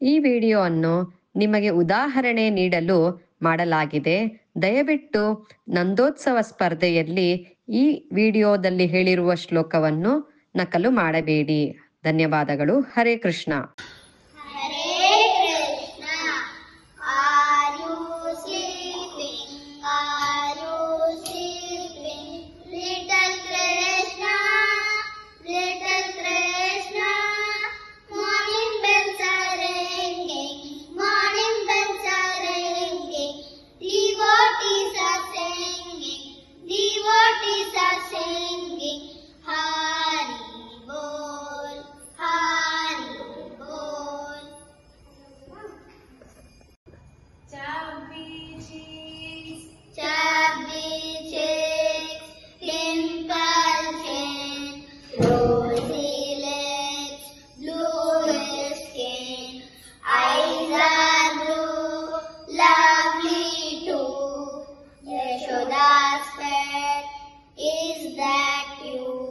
ಈ ವಿಡಿಯೋವನ್ನು ನಿಮಗೆ ಉದಾಹರಣೆ ನೀಡಲು ಮಾಡಲಾಗಿದೆ. ದಯವಿಟ್ಟು ನಂದೋತ್ಸವ ಸ್ಪರ್ಧೆಯಲ್ಲಿ ಈ ವಿಡಿಯೋದಲ್ಲಿ ಹೇಳಿರುವ ಶ್ಲೋಕವನ್ನು ನಕಲು ಮಾಡಬೇಡಿ. ಧನ್ಯವಾದಗಳು. Hare Krishna. Yashoda's pet, is that you?